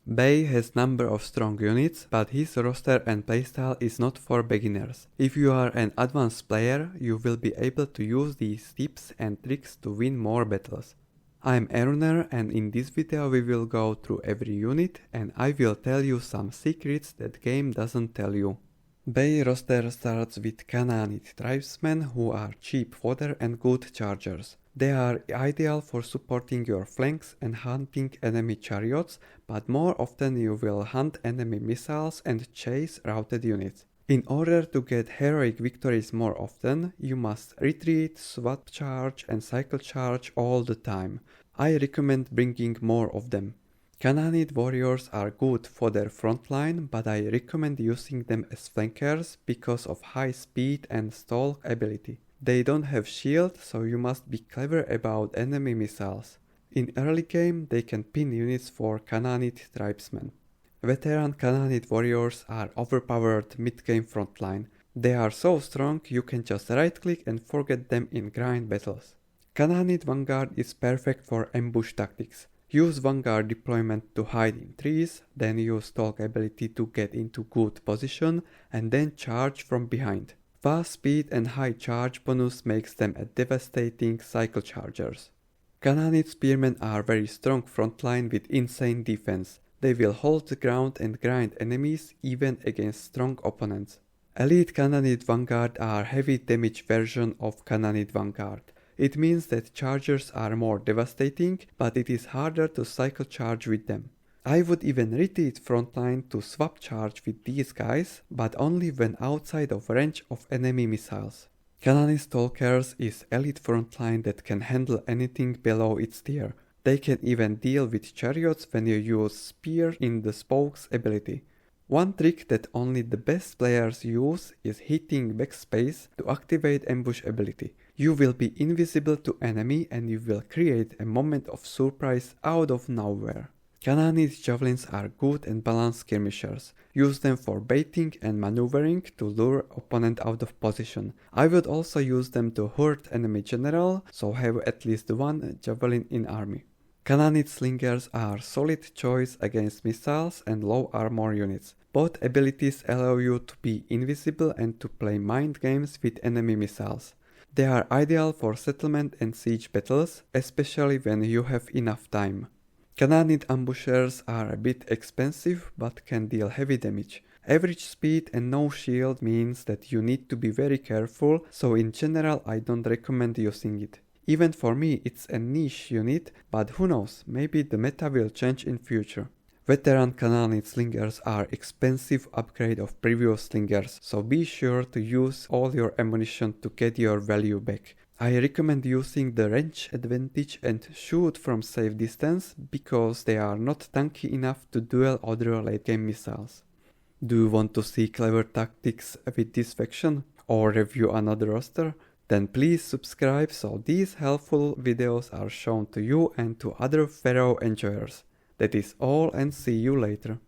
Bay has number of strong units, but his roster and playstyle is not for beginners. If you are an advanced player, you will be able to use these tips and tricks to win more battles. I'm a runner, and in this video we will go through every unit and I will tell you some secrets that game doesn't tell you. Bay roster starts with Canaanite Tribesmen, who are cheap fodder and good chargers. They are ideal for supporting your flanks and hunting enemy chariots, but more often you will hunt enemy missiles and chase routed units. In order to get heroic victories more often, you must retreat, swap charge and cycle charge all the time. I recommend bringing more of them. Canaanite Warriors are good for their frontline, but I recommend using them as flankers because of high speed and stalk ability. They don't have shield, so you must be clever about enemy missiles. In early game, they can pin units for Canaanite Tribesmen. Veteran Canaanite Warriors are overpowered mid-game frontline. They are so strong you can just right-click and forget them in grind battles. Canaanite Vanguard is perfect for ambush tactics. Use Vanguard deployment to hide in trees, then use Stalk ability to get into good position, and then charge from behind. Fast speed and high charge bonus makes them a devastating cycle chargers. Canaanite Spearmen are very strong frontline with insane defense. They will hold the ground and grind enemies even against strong opponents. Elite Canaanite Vanguard are heavy damage version of Canaanite Vanguard. It means that chargers are more devastating, but it is harder to cycle charge with them. I would even retreat frontline to swap charge with these guys, but only when outside of range of enemy missiles. Canaanite Stalkers is elite frontline that can handle anything below its tier. They can even deal with chariots when you use Spear in the Spokes ability. One trick that only the best players use is hitting backspace to activate ambush ability. You will be invisible to enemy and you will create a moment of surprise out of nowhere. Canaanite Javelins are good and balanced skirmishers. Use them for baiting and maneuvering to lure opponent out of position. I would also use them to hurt enemy general, so have at least one javelin in army. Canaanite Slingers are solid choice against missiles and low armor units. Both abilities allow you to be invisible and to play mind games with enemy missiles. They are ideal for settlement and siege battles, especially when you have enough time. Canaanite Ambushers are a bit expensive but can deal heavy damage. Average speed and no shield means that you need to be very careful, so in general I don't recommend using it. Even for me it's a niche unit, but who knows, maybe the meta will change in future. Veteran Canaanite Slingers are expensive upgrade of previous Slingers, so be sure to use all your ammunition to get your value back. I recommend using the range advantage and shoot from safe distance because they are not tanky enough to duel other late game missiles. Do you want to see clever tactics with this faction or review another roster? Then please subscribe so these helpful videos are shown to you and to other Pharaoh enjoyers. That is all and see you later.